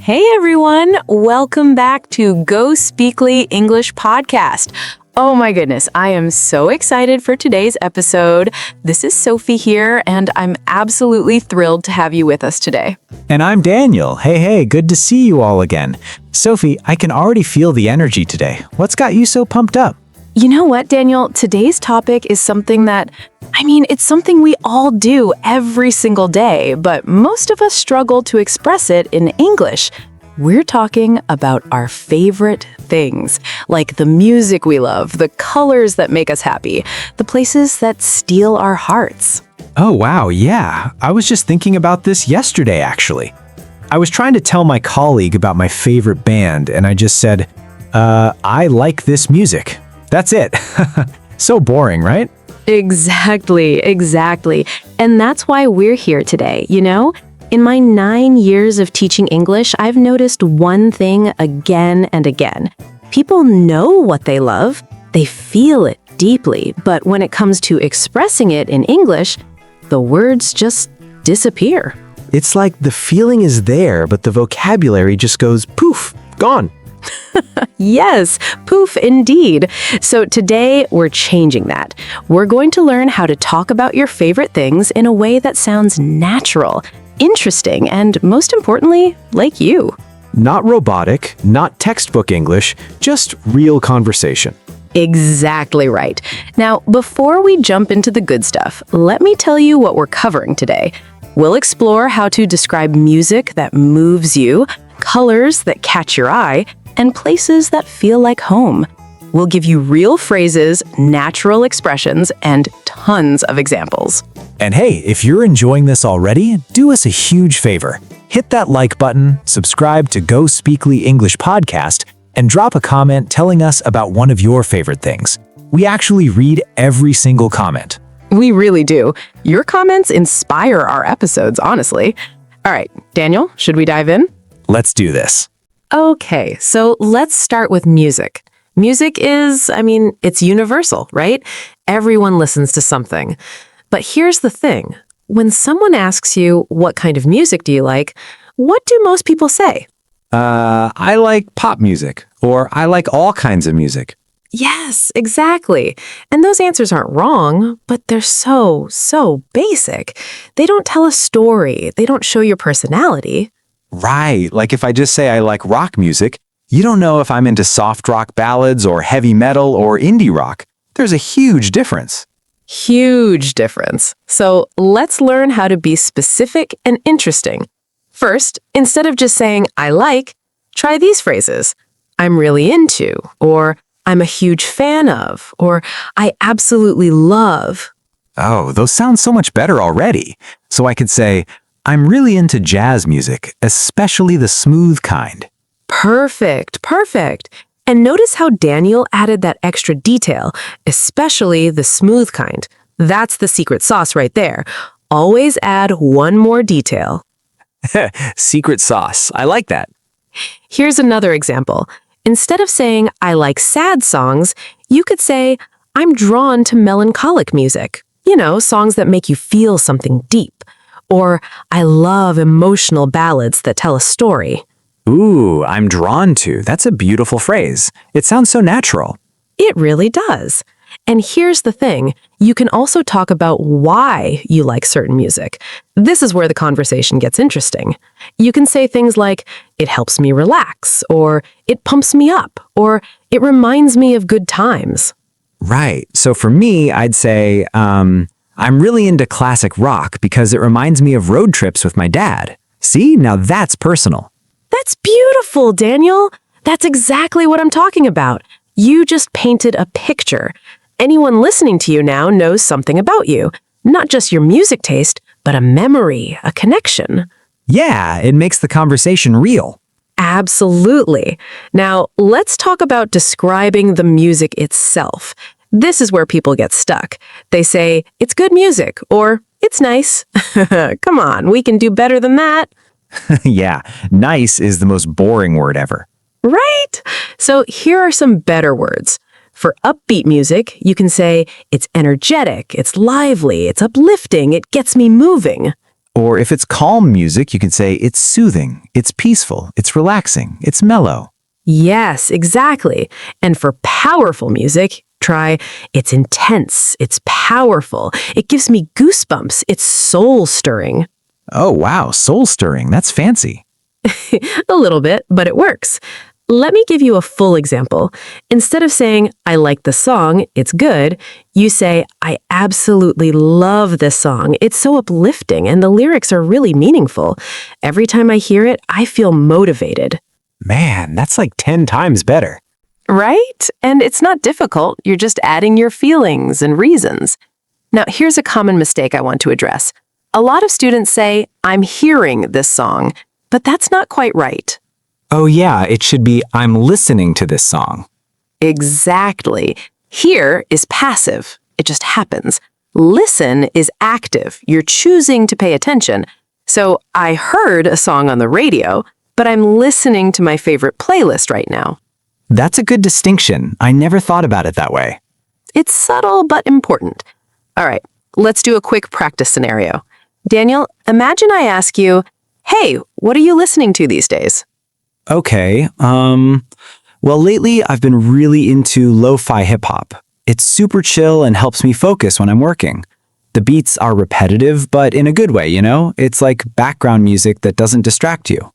Hey everyone, welcome back to GoSpeakly English Podcast. Oh my goodness, I am so excited for today's episode. This is Sophie here, and I'm absolutely thrilled to have you with us today. And I'm Daniel. Hey, good to see you all again. Sophie, I can already feel the energy today. What's got you so pumped up? You know what, Daniel? Today's topic is something it's something we all do every single day, but most of us struggle to express it in English. We're talking about our favorite things, like the music we love, the colors that make us happy, the places that steal our hearts. Oh, wow, yeah. I was just thinking about this yesterday, actually. I was trying to tell my colleague about my favorite band, and I just said, I like this music. That's it. So boring, right? Exactly. And that's why we're here today, you know? In my 9 years of teaching English, I've noticed one thing again and again. People know what they love, they feel it deeply, but when it comes to expressing it in English, the words just disappear. It's like the feeling is there, but the vocabulary just goes poof, gone. Yes, poof indeed. So today we're changing that. We're going to learn how to talk about your favorite things in a way that sounds natural, interesting, and most importantly, like you. Not robotic, not textbook English, just real conversation. Exactly right. Now, before we jump into the good stuff, let me tell you what we're covering today. We'll explore how to describe music that moves you, colors that catch your eye, and places that feel like home. We'll give you real phrases, natural expressions, and tons of examples. And hey, if you're enjoying this already, do us a huge favor. Hit that like button, subscribe to GoSpeakly English Podcast, and drop a comment telling us about one of your favorite things. We actually read every single comment. We really do. Your comments inspire our episodes, honestly. All right, Daniel, should we dive in? Let's do this. Okay, so let's start with music. Music is, it's universal, right? Everyone listens to something. But here's the thing. When someone asks you, what kind of music do you like, what do most people say? I like pop music, or I like all kinds of music. Yes, exactly. And those answers aren't wrong, but they're so basic. They don't tell a story. They don't show your personality. Right, like if I just say I like rock music, you don't know if I'm into soft rock ballads or heavy metal or indie rock. There's a huge difference. Huge difference. So let's learn how to be specific and interesting. First, instead of just saying I like, try these phrases. I'm really into, or I'm a huge fan of, or I absolutely love. Oh, those sound so much better already. So I could say, I'm really into jazz music, especially the smooth kind. Perfect. And notice how Daniel added that extra detail, especially the smooth kind. That's the secret sauce right there. Always add one more detail. Secret sauce. I like that. Here's another example. Instead of saying, I like sad songs, you could say, I'm drawn to melancholic music. You know, songs that make you feel something deep. Or, I love emotional ballads that tell a story. Ooh, I'm drawn to. That's a beautiful phrase. It sounds so natural. It really does. And here's the thing. You can also talk about why you like certain music. This is where the conversation gets interesting. You can say things like, it helps me relax, or it pumps me up, or it reminds me of good times. Right. So for me, I'd say, I'm really into classic rock because it reminds me of road trips with my dad. See, now that's personal. That's beautiful, Daniel. That's exactly what I'm talking about. You just painted a picture. Anyone listening to you now knows something about you. Not just your music taste, but a memory, a connection. Yeah, it makes the conversation real. Absolutely. Now, let's talk about describing the music itself. This is where people get stuck. They say, it's good music, or it's nice. Come on, we can do better than that. Yeah, nice is the most boring word ever. Right? So here are some better words. For upbeat music, you can say, it's energetic, it's lively, it's uplifting, it gets me moving. Or if it's calm music, you can say it's soothing, it's peaceful, it's relaxing, it's mellow. Yes, exactly. And for powerful music, try it's intense, it's powerful, it gives me goosebumps, it's soul-stirring. Oh, wow, soul-stirring, that's fancy. A little bit, but it works. Let me give you a full example. Instead of saying, I like the song, it's good, you say, I absolutely love this song. It's so uplifting and the lyrics are really meaningful. Every time I hear it, I feel motivated. Man, that's like 10 times better. Right? And it's not difficult. You're just adding your feelings and reasons. Now, here's a common mistake I want to address. A lot of students say, I'm hearing this song, but that's not quite right. Oh yeah, it should be I'm listening to this song. Exactly. Hear is passive. It just happens. Listen is active. You're choosing to pay attention. So I heard a song on the radio, but I'm listening to my favorite playlist right now. That's a good distinction. I never thought about it that way. It's subtle but important. All right, let's do a quick practice scenario. Daniel, imagine I ask you, hey, what are you listening to these days? Okay, well lately I've been really into lo-fi hip-hop. It's super chill and helps me focus when I'm working. The beats are repetitive, but in a good way, you know? It's like background music that doesn't distract you.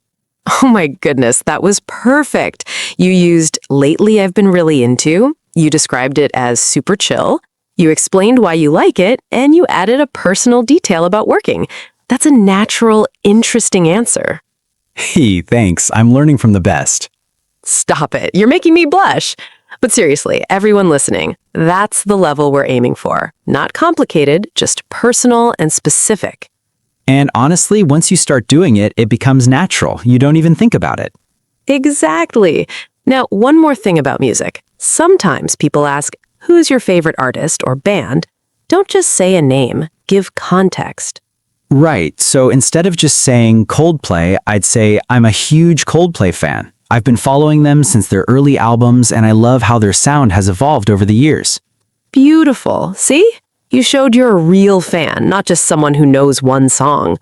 Oh my goodness, that was perfect. You used lately I've been really into, you described it as super chill, you explained why you like it, and you added a personal detail about working. That's a natural, interesting answer. Hey, thanks. I'm learning from the best. Stop it. You're making me blush. But seriously, everyone listening, that's the level we're aiming for. Not complicated, just personal and specific. And honestly, once you start doing it, it becomes natural. You don't even think about it. Exactly. Now, one more thing about music. Sometimes people ask, who's your favorite artist or band? Don't just say a name. Give context. Right, so instead of just saying Coldplay, I'd say I'm a huge Coldplay fan. I've been following them since their early albums, and I love how their sound has evolved over the years. Beautiful. See? You showed you're a real fan, not just someone who knows one song.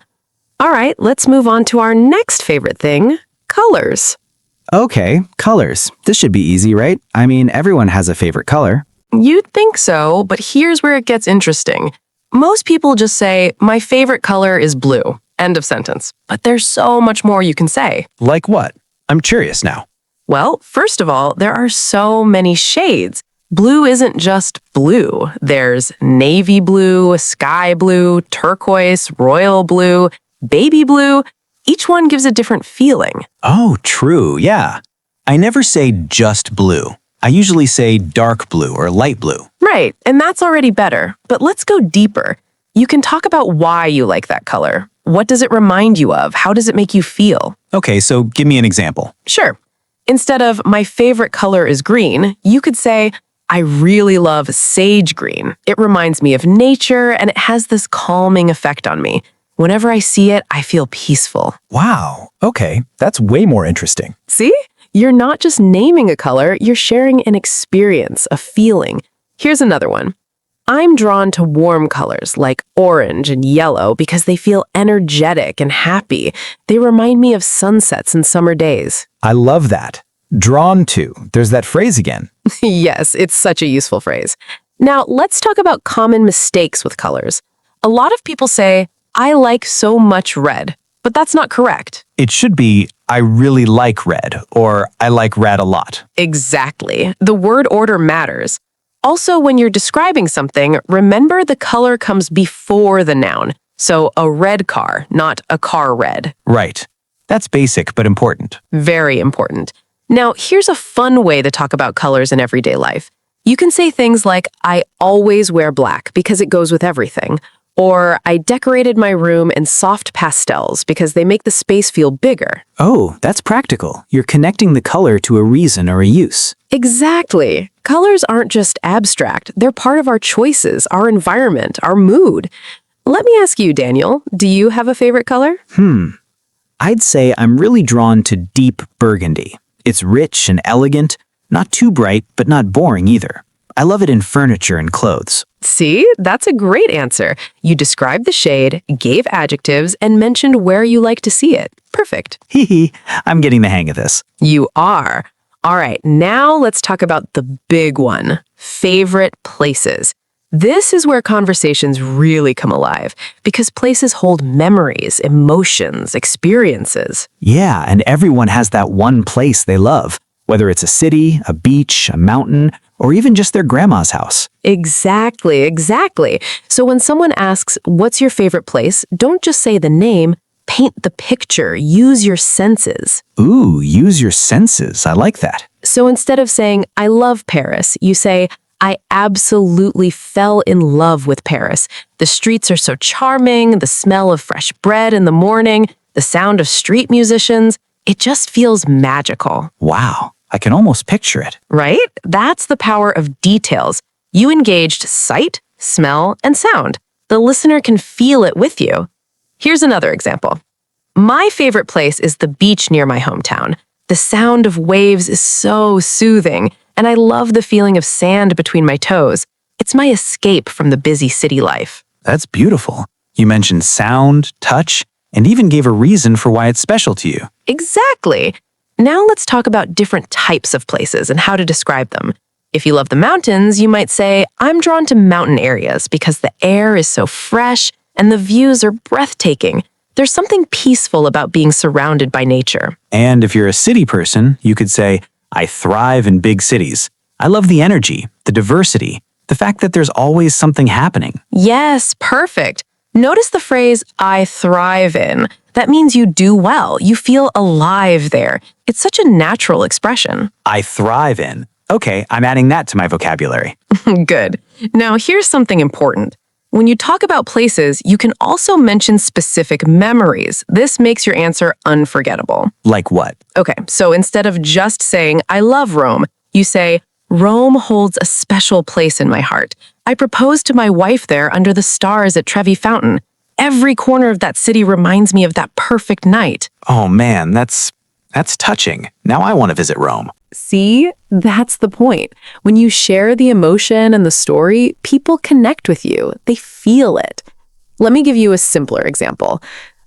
All right, let's move on to our next favorite thing, colors. Okay, colors. This should be easy, right? I mean, everyone has a favorite color. You'd think so, but here's where it gets interesting. Most people just say, my favorite color is blue. End of sentence. But there's so much more you can say. Like what? I'm curious now. Well, first of all, there are so many shades. Blue isn't just blue. There's navy blue, sky blue, turquoise, royal blue, baby blue. Each one gives a different feeling. Oh, true, yeah. I never say just blue. I usually say dark blue or light blue. Right, and that's already better. But let's go deeper. You can talk about why you like that color. What does it remind you of? How does it make you feel? Okay, so give me an example. Sure. Instead of, my favorite color is green, you could say, I really love sage green. It reminds me of nature, and it has this calming effect on me. Whenever I see it, I feel peaceful. Wow, okay, that's way more interesting. See? You're not just naming a color, you're sharing an experience, a feeling. Here's another one. I'm drawn to warm colors like orange and yellow because they feel energetic and happy. They remind me of sunsets and summer days. I love that. Drawn to. There's that phrase again. Yes, it's such a useful phrase. Now, let's talk about common mistakes with colors. A lot of people say, I like so much red, but that's not correct. It should be, I really like red, or I like red a lot. Exactly. The word order matters. Also, when you're describing something, remember the color comes before the noun. So a red car, not a car red. Right. That's basic but important. Very important. Now, here's a fun way to talk about colors in everyday life. You can say things like, I always wear black because it goes with everything. Or, I decorated my room in soft pastels because they make the space feel bigger. Oh, that's practical. You're connecting the color to a reason or a use. Exactly. Colors aren't just abstract. They're part of our choices, our environment, our mood. Let me ask you, Daniel, do you have a favorite color? I'd say I'm really drawn to deep burgundy. It's rich and elegant, not too bright, but not boring either. I love it in furniture and clothes. See, that's a great answer. You described the shade, gave adjectives, and mentioned where you like to see it. Perfect. Hee hee, I'm getting the hang of this. You are. All right, now let's talk about the big one, favorite places. This is where conversations really come alive because places hold memories, emotions, experiences. Yeah, and everyone has that one place they love, whether it's a city, a beach, a mountain, or even just their grandma's house. Exactly. So when someone asks, what's your favorite place? Don't just say the name, paint the picture, use your senses. Ooh, use your senses. I like that. So instead of saying, I love Paris, you say, I absolutely fell in love with Paris. The streets are so charming, the smell of fresh bread in the morning, the sound of street musicians. It just feels magical. Wow, I can almost picture it. Right? That's the power of details. You engaged sight, smell, and sound. The listener can feel it with you. Here's another example. My favorite place is the beach near my hometown. The sound of waves is so soothing, and I love the feeling of sand between my toes. It's my escape from the busy city life. That's beautiful. You mentioned sound, touch, and even gave a reason for why it's special to you. Exactly. Now let's talk about different types of places and how to describe them. If you love the mountains, you might say, I'm drawn to mountain areas because the air is so fresh and the views are breathtaking. There's something peaceful about being surrounded by nature. And if you're a city person, you could say, I thrive in big cities. I love the energy, the diversity, the fact that there's always something happening. Yes, perfect. Notice the phrase, I thrive in. That means you do well. You feel alive there. It's such a natural expression. I thrive in. Okay, I'm adding that to my vocabulary. Good. Now, here's something important. When you talk about places, you can also mention specific memories. This makes your answer unforgettable. Like what? Okay, so instead of just saying, I love Rome, you say, Rome holds a special place in my heart. I proposed to my wife there under the stars at Trevi Fountain. Every corner of that city reminds me of that perfect night. Oh man, that's touching. Now I want to visit Rome. See, that's the point. When you share the emotion and the story, people connect with you. They feel it. Let me give you a simpler example.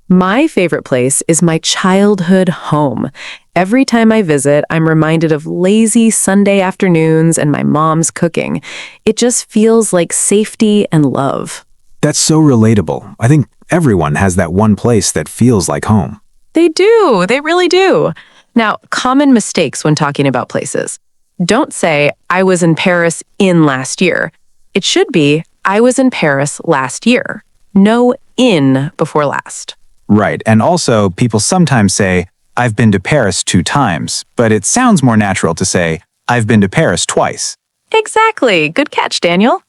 My favorite place is my childhood home. Every time I visit, I'm reminded of lazy Sunday afternoons and my mom's cooking. It just feels like safety and love. That's so relatable. I think everyone has that one place that feels like home. They do. They really do. Now, common mistakes when talking about places. Don't say, I was in Paris in last year. It should be, I was in Paris last year. No in before last. Right, and also people sometimes say, I've been to Paris 2 times, but it sounds more natural to say, I've been to Paris twice. Exactly. Good catch, Daniel.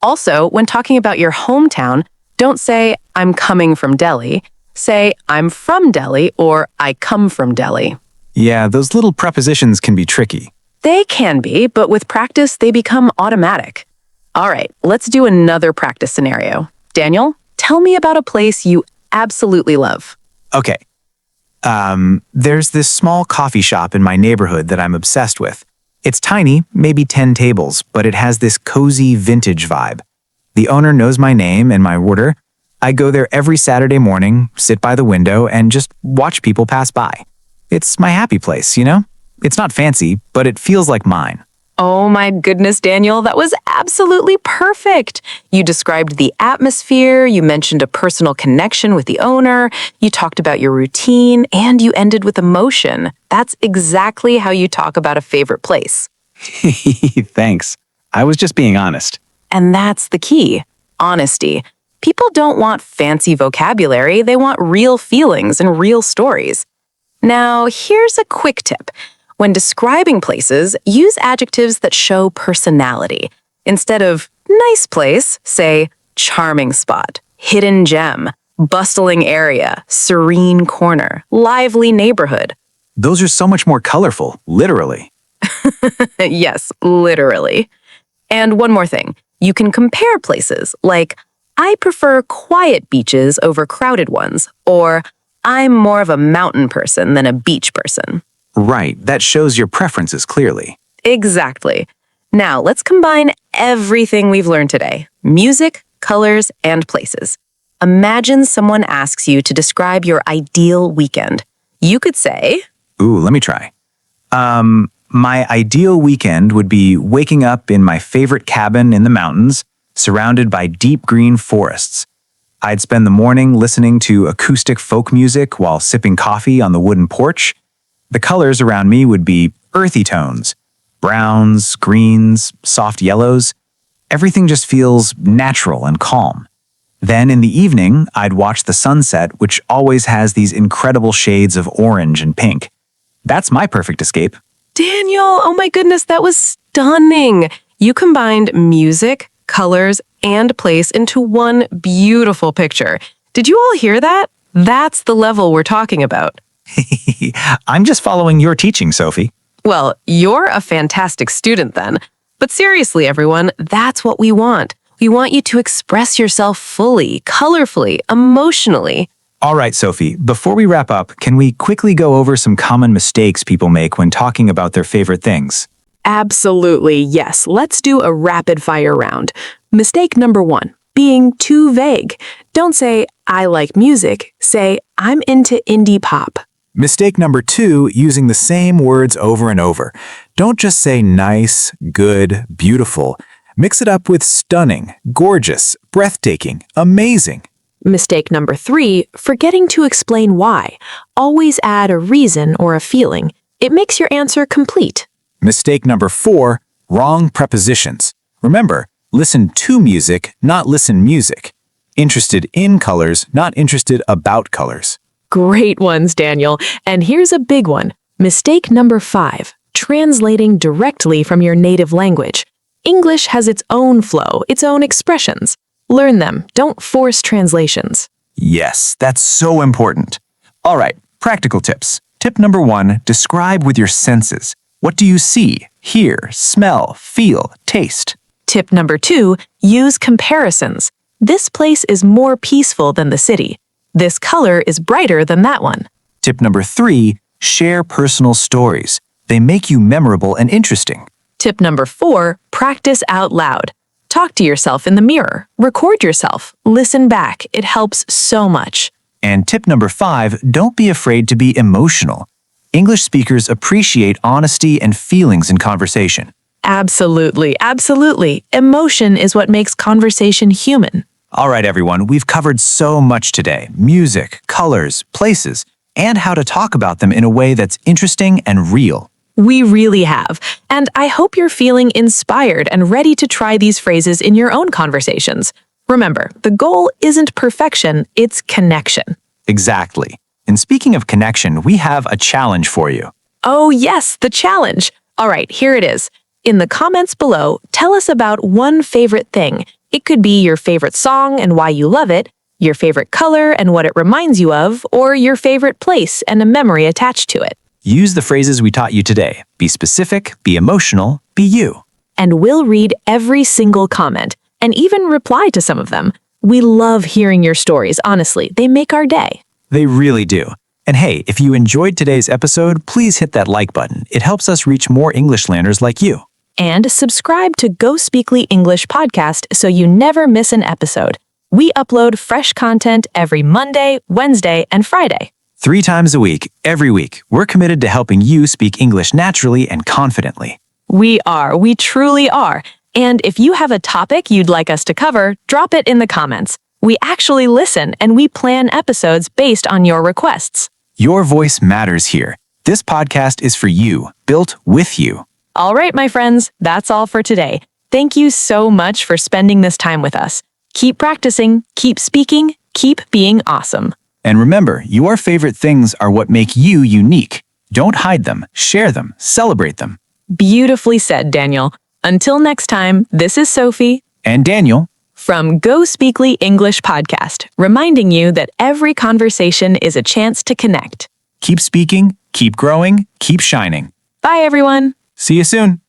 Also, when talking about your hometown, don't say, I'm coming from Delhi. Say, I'm from Delhi or I come from Delhi. Yeah, those little prepositions can be tricky. They can be, but with practice, they become automatic. All right, let's do another practice scenario. Daniel, tell me about a place you absolutely love. Okay. There's this small coffee shop in my neighborhood that I'm obsessed with. It's tiny, maybe 10 tables, but it has this cozy vintage vibe. The owner knows my name and my order. I go there every Saturday morning, sit by the window, and just watch people pass by. It's my happy place, you know? It's not fancy, but it feels like mine. Oh my goodness, Daniel, that was absolutely perfect. You described the atmosphere, you mentioned a personal connection with the owner, you talked about your routine, and you ended with emotion. That's exactly how you talk about a favorite place. Thanks. I was just being honest. And that's the key, honesty. People don't want fancy vocabulary, they want real feelings and real stories. Now, here's a quick tip. When describing places, use adjectives that show personality. Instead of nice place, say charming spot, hidden gem, bustling area, serene corner, lively neighborhood. Those are so much more colorful, literally. Yes, literally. And one more thing, you can compare places like, I prefer quiet beaches over crowded ones, or I'm more of a mountain person than a beach person. Right, that shows your preferences clearly. Exactly. Now, let's combine everything we've learned today: music, colors, and places. Imagine someone asks you to describe your ideal weekend. You could say, Ooh, let me try. My ideal weekend would be waking up in my favorite cabin in the mountains, surrounded by deep green forests. I'd spend the morning listening to acoustic folk music while sipping coffee on the wooden porch. The colors around me would be earthy tones, browns, greens, soft yellows. Everything just feels natural and calm. Then in the evening, I'd watch the sunset, which always has these incredible shades of orange and pink. That's my perfect escape. Daniel, oh my goodness, that was stunning. You combined music, colors, and place into one beautiful picture. Did you all hear that? That's the level we're talking about. I'm just following your teaching, Sophie. Well, you're a fantastic student then. But seriously, everyone, that's what we want. We want you to express yourself fully, colorfully, emotionally. All right, Sophie, before we wrap up, can we quickly go over some common mistakes people make when talking about their favorite things? Absolutely, yes. Let's do a rapid fire round. Mistake number 1, being too vague. Don't say, I like music. Say, I'm into indie pop. Mistake number 2, using the same words over and over. Don't just say nice, good, beautiful. Mix it up with stunning, gorgeous, breathtaking, amazing. Mistake number 3, forgetting to explain why. Always add a reason or a feeling. It makes your answer complete. Mistake number 4, wrong prepositions. Remember, listen to music, not listen music. Interested in colors, not interested about colors. Great ones, Daniel. And here's a big one. Mistake number 5, translating directly from your native language. English has its own flow, its own expressions. Learn them. Don't force translations. Yes, that's so important. All right, practical tips. Tip number 1, describe with your senses. What do you see, hear, smell, feel, taste? Tip number 2, use comparisons. This place is more peaceful than the city. This color is brighter than that one. Tip number 3, share personal stories. They make you memorable and interesting. Tip number 4, practice out loud. Talk to yourself in the mirror. Record yourself. Listen back. It helps so much. And tip number 5, don't be afraid to be emotional. English speakers appreciate honesty and feelings in conversation. Absolutely, absolutely. Emotion is what makes conversation human. All right, everyone, we've covered so much today. Music, colors, places, and how to talk about them in a way that's interesting and real. We really have. And I hope you're feeling inspired and ready to try these phrases in your own conversations. Remember, the goal isn't perfection, it's connection. Exactly. And speaking of connection, we have a challenge for you. Oh yes, the challenge. All right, here it is. In the comments below, tell us about one favorite thing. It could be your favorite song and why you love it, your favorite color and what it reminds you of, or your favorite place and a memory attached to it. Use the phrases we taught you today. Be specific, be emotional, be you. And we'll read every single comment and even reply to some of them. We love hearing your stories, honestly. They make our day. They really do. And hey, if you enjoyed today's episode, please hit that like button. It helps us reach more English learners like you. And subscribe to GoSpeakly English podcast so you never miss an episode. We upload fresh content every Monday, Wednesday, and Friday. 3 times a week, every week, we're committed to helping you speak English naturally and confidently. We truly are. And if you have a topic you'd like us to cover, drop it in the comments. We actually listen and we plan episodes based on your requests. Your voice matters here. This podcast is for you, built with you. All right, my friends, that's all for today. Thank you so much for spending this time with us. Keep practicing, keep speaking, keep being awesome. And remember, your favorite things are what make you unique. Don't hide them, share them, celebrate them. Beautifully said, Daniel. Until next time, this is Sophie And Daniel. from GoSpeakly English Podcast, reminding you that every conversation is a chance to connect. Keep speaking, keep growing, keep shining. Bye, everyone. See you soon.